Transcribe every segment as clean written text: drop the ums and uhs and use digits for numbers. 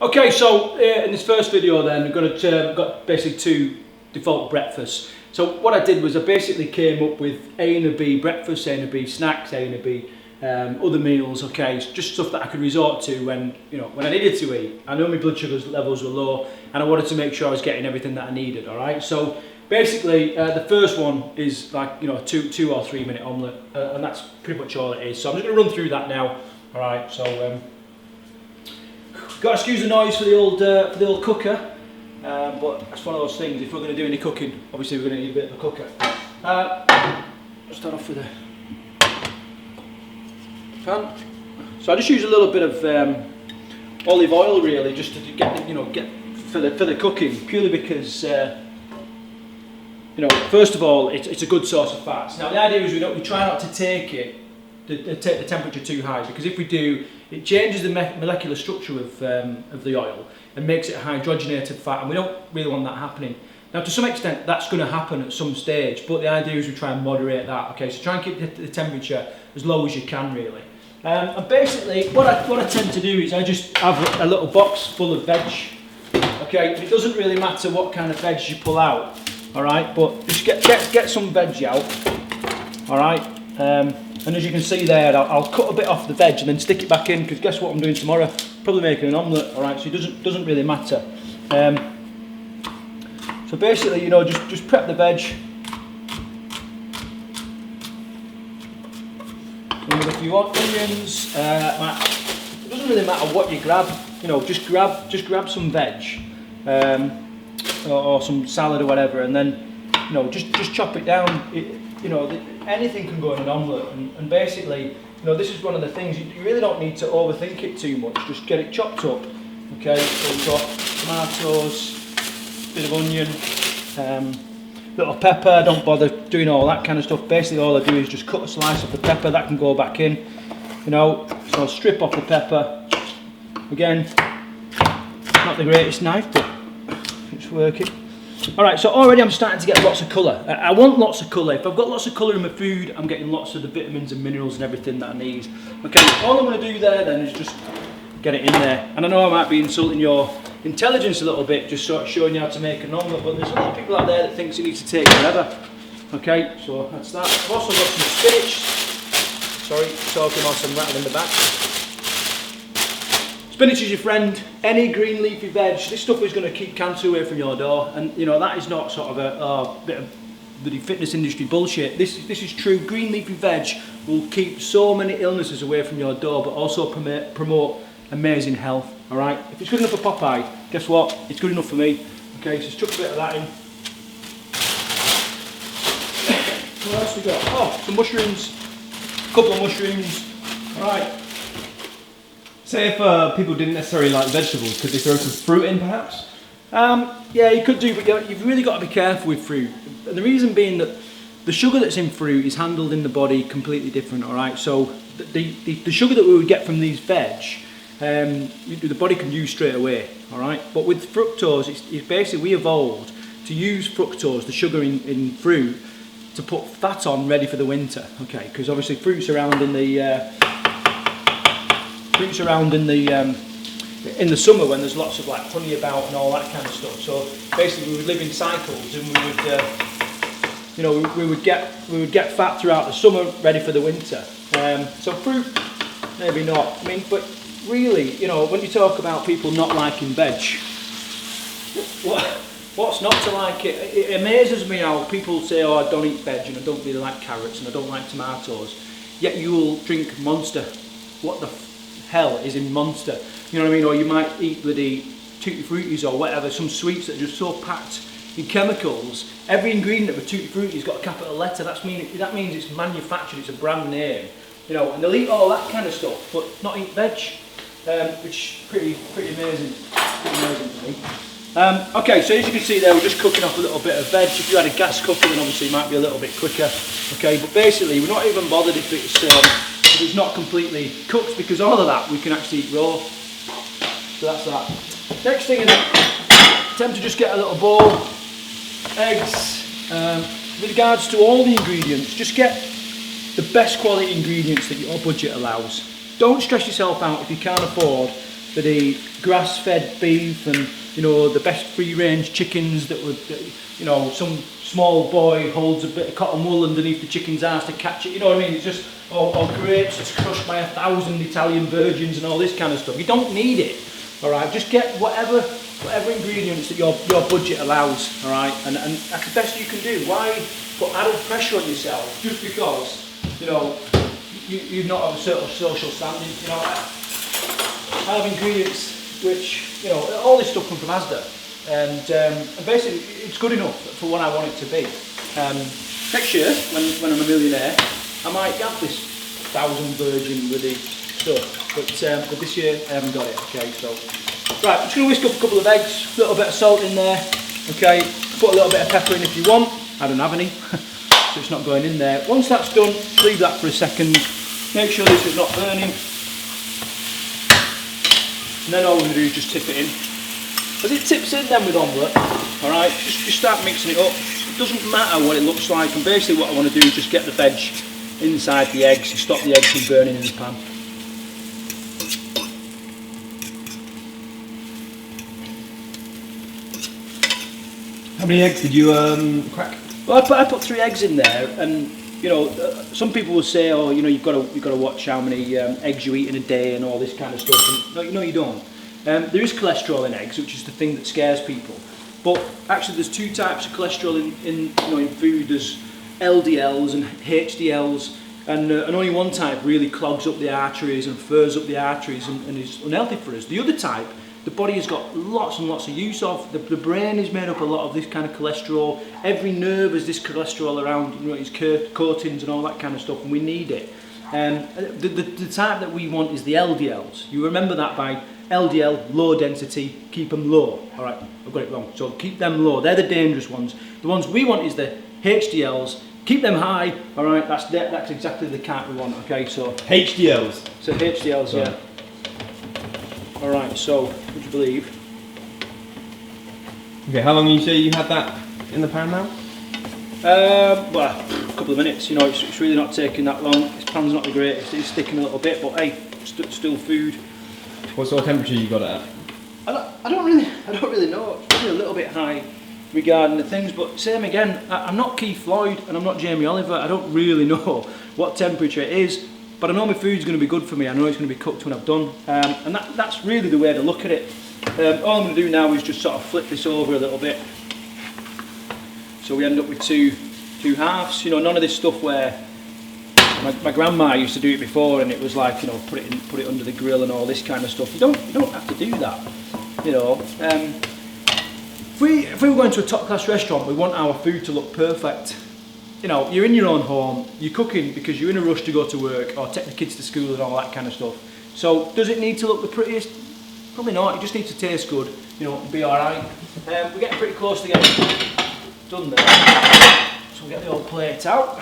Okay, so in this first video then, we've got basically 2 default breakfasts. So what I did was I basically came up with A and a B breakfast, A and a B snacks, A and a B other meals, okay, it's just stuff that I could resort to when I needed to eat. I know my blood sugar levels were low and I wanted to make sure I was getting everything that I needed, alright? So basically the first one is like, a 2 or 3 minute omelette, and that's pretty much all it is. So I'm just going to run through that now, alright? So got to excuse the noise for the old cooker, but it's one of those things. If we're going to do any cooking, obviously we're going to need a bit of a cooker. Let's start off with a pan. So I just use a little bit of olive oil, really, just to get for the cooking, purely because first of all it's a good source of fats. Now the idea is we try not to take the temperature too high, because if we do, it changes the molecular structure of the oil and makes it a hydrogenated fat, and we don't really want that happening. Now to some extent that's going to happen at some stage, but the idea is we try and moderate that. Okay, so try and keep the temperature as low as you can, really. And basically what I tend to do is I just have a little box full of veg. Okay, it doesn't really matter what kind of veg you pull out, alright, but just get some veg out, alright. And as you can see there, I'll cut a bit off the veg and then stick it back in, because guess what I'm doing tomorrow? Probably making an omelette, alright, so it doesn't really matter. So basically, just prep the veg. And with a few onions, it doesn't really matter what you grab, just grab some veg, or some salad or whatever, and then, just chop it down. Anything can go in an omelette, and basically, this is one of the things, you really don't need to overthink it too much, just get it chopped up, okay, so we've got tomatoes, bit of onion, little pepper, don't bother doing all that kind of stuff. Basically all I do is just cut a slice of the pepper, that can go back in, so I'll strip off the pepper, again, not the greatest knife, but it's working. Alright, so already I'm starting to get lots of colour. I want lots of colour. If I've got lots of colour in my food, I'm getting lots of the vitamins and minerals and everything that I need. Okay, all I'm going to do there then is just get it in there. And I know I might be insulting your intelligence a little bit, just sort of showing you how to make an omelette, but there's a lot of people out there that thinks it needs to take forever. Okay, so that's that. I've also got some spinach. Sorry, talking whilst I'm rattling the back. Spinach is your friend. Any green leafy veg, this stuff is going to keep cancer away from your door, and that is not sort of a bit of the fitness industry bullshit. This is true. Green leafy veg will keep so many illnesses away from your door, but also promote amazing health. All right. If it's good enough for Popeye, guess what? It's good enough for me. Okay, so just chuck a bit of that in. What else we got? Oh, some mushrooms. A couple of mushrooms. All right. Say if people didn't necessarily like vegetables, could they throw some fruit in perhaps? Yeah, you could do, but you've really got to be careful with fruit. And the reason being that the sugar that's in fruit is handled in the body completely different, alright? So the sugar that we would get from these veg, the body can use straight away, alright? But with fructose, it's basically, we evolved to use fructose, the sugar in fruit, to put fat on ready for the winter, okay? Because obviously fruit's around in the in the summer when there's lots of like honey about and all that kind of stuff. So basically we would live in cycles, and we would get fat throughout the summer ready for the winter. So fruit, maybe not. I mean, but really, when you talk about people not liking veg, what's not to like it? It amazes me how people say, oh, I don't eat veg and I don't really like carrots and I don't like tomatoes, yet you will drink Monster. What the hell is in Monster? You know what I mean? Or you might eat bloody Tutti Fruttis or whatever, some sweets that are just so packed in chemicals. Every ingredient of a Tutti Frutti's got a capital letter. That means it's manufactured, it's a brand name. And they'll eat all that kind of stuff, but not eat veg, which is pretty amazing. Pretty amazing to me. Okay, so as you can see there, we're just cooking off a little bit of veg. If you had a gas cooker, then obviously it might be a little bit quicker. Okay, but basically we're not even bothered if it's not completely cooked, because all of that we can actually eat raw. So that's that. Next thing is attempt to just get a little bowl, eggs. With regards to all the ingredients, just get the best quality ingredients that your budget allows. Don't stress yourself out if you can't afford that eat grass-fed beef and, you know, the best free-range chickens that would, you know, some small boy holds a bit of cotton wool underneath the chicken's ass to catch it, you know what I mean? It's just, or grapes that's crushed by 1,000 Italian virgins and all this kind of stuff. You don't need it, all right? Just get whatever ingredients that your budget allows, all right? And that's the best you can do. Why put added pressure on yourself just because, you know, you've not of a certain social standing? You know, I have ingredients which, you know, all this stuff comes from Asda, and basically it's good enough for what I want it to be. Next year, when I'm a millionaire, I might have this 1,000 virgin bloody stuff, but this year I haven't got it. Okay, so right, I'm just going to whisk up a couple of eggs, a little bit of salt in there. Okay, put a little bit of pepper in if you want. I don't have any, so it's not going in there. Once that's done, leave that for a second. Make sure this is not burning. And then all we're going to do is just tip it in. As it tips in then with omelette, alright, just start mixing it up. It doesn't matter what it looks like, and basically what I want to do is just get the veg inside the eggs and stop the eggs from burning in the pan. How many eggs did you crack? Well, I put 3 eggs in there, and you know, some people will say, oh, you know, you've got to watch how many eggs you eat in a day and all this kind of stuff. And, no, you don't. There is cholesterol in eggs, which is the thing that scares people. But actually, there's 2 types of cholesterol in food. There's LDLs and HDLs, and only one type really clogs up the arteries and furs up the arteries and is unhealthy for us. The other type, the body has got lots and lots of use of. The brain is made up a lot of this kind of cholesterol. Every nerve has this cholesterol around, you know, its coatings and all that kind of stuff, and we need it. The type that we want is the LDLs. You remember that by LDL, low density, keep them low. All right, I've got it wrong. So keep them low. They're the dangerous ones. The ones we want is the HDLs. Keep them high. All right, that's exactly the kind we want. Okay, so HDLs. So HDLs, sorry. Yeah. All right, so would you believe? Okay, how long you say you had that in the pan now? Well, a couple of minutes. You know, it's really not taking that long. This pan's not the greatest. It's sticking a little bit, but hey, still food. What sort of temperature you got it at? I don't really know. It's probably a little bit high regarding the things, but same again. I'm not Keith Floyd and I'm not Jamie Oliver. I don't really know what temperature it is. But I know my food's going to be good for me. I know it's going to be cooked when I've done, and that's really the way to look at it. All I'm going to do now is just sort of flip this over a little bit, so we end up with two halves. You know, none of this stuff where my grandma used to do it before, and it was like, you know, put it under the grill and all this kind of stuff. You don't have to do that. You know, if we were going to a top class restaurant, we want our food to look perfect. You know, you're in your own home, you're cooking because you're in a rush to go to work or take the kids to school and all that kind of stuff. So does it need to look the prettiest? Probably not. It just needs to taste good, you know, and be alright. We're getting pretty close to getting done there. So we'll get the old plate out.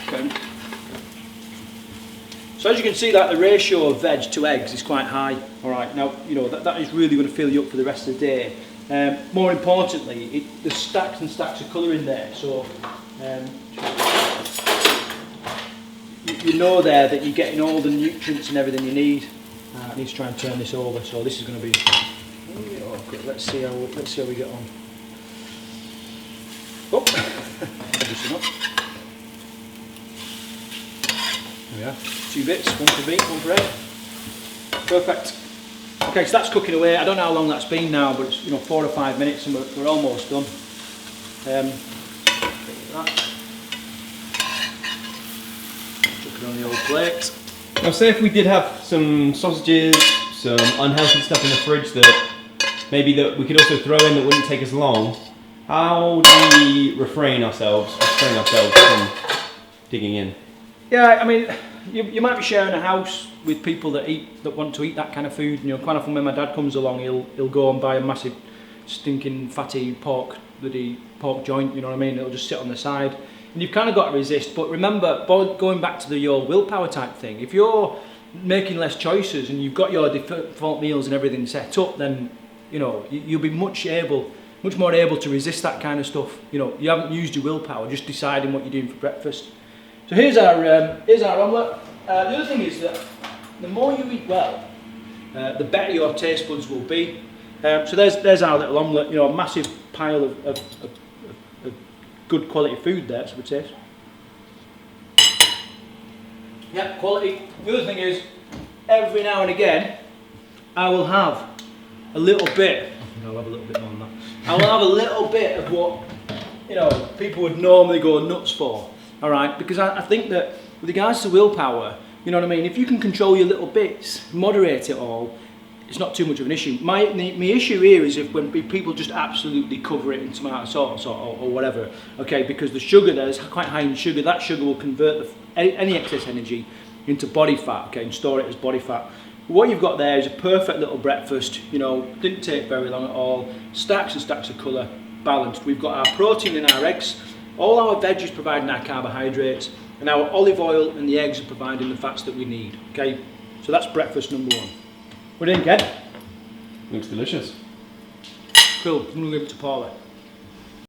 Okay. So as you can see, that the ratio of veg to eggs is quite high. Alright, now, you know, that is really going to fill you up for the rest of the day. More importantly, there's stacks and stacks of colour in there, so you know there that you're getting all the nutrients and everything you need. I need to try and turn this over, so this is going to be. Okay, let's see how we get on. Oh, obviously not. There we are. 2 bits, one for meat, one for egg. Perfect. Okay, so that's cooking away. I don't know how long that's been now, but it's, you know, 4 or 5 minutes, and we're almost done. Chuck it on the old plate. Now, say if we did have some sausages, some unhealthy stuff in the fridge that maybe that we could also throw in that wouldn't take as long. How do we restrain ourselves from digging in? Yeah, I mean, you might be sharing a house with people that want to eat that kind of food. You know, quite often when my dad comes along, he'll go and buy a massive stinking fatty pork joint. You know what I mean? It'll just sit on the side, and you've kind of got to resist. But remember, going back to the old willpower type thing, if you're making less choices and you've got your default meals and everything set up, then you know you'll be much more able to resist that kind of stuff. You know, you haven't used your willpower, just deciding what you're doing for breakfast. So here's our omelette. The other thing is that the more you eat well, the better your taste buds will be. So there's our little omelette, you know, a massive pile of good quality food there, so we taste. Yeah, quality. The other thing is, every now and again, I will have a little bit. I think I'll have a little bit more than that. I will have a little bit of what, you know, people would normally go nuts for. All right, because I think that with regards to willpower, you know what I mean. If you can control your little bits, moderate it all, it's not too much of an issue. My issue here is if when people just absolutely cover it in tomato sauce or whatever, okay, because the sugar there is quite high in sugar. That sugar will convert any excess energy into body fat, okay, and store it as body fat. What you've got there is a perfect little breakfast, you know, didn't take very long at all, stacks and stacks of colour, balanced. We've got our protein in our eggs, all our veggies providing our carbohydrates, and our olive oil and the eggs are providing the fats that we need, okay? So that's breakfast number one. What do you think, Ed? Looks delicious. Cool, I'm going to leave it to Paula.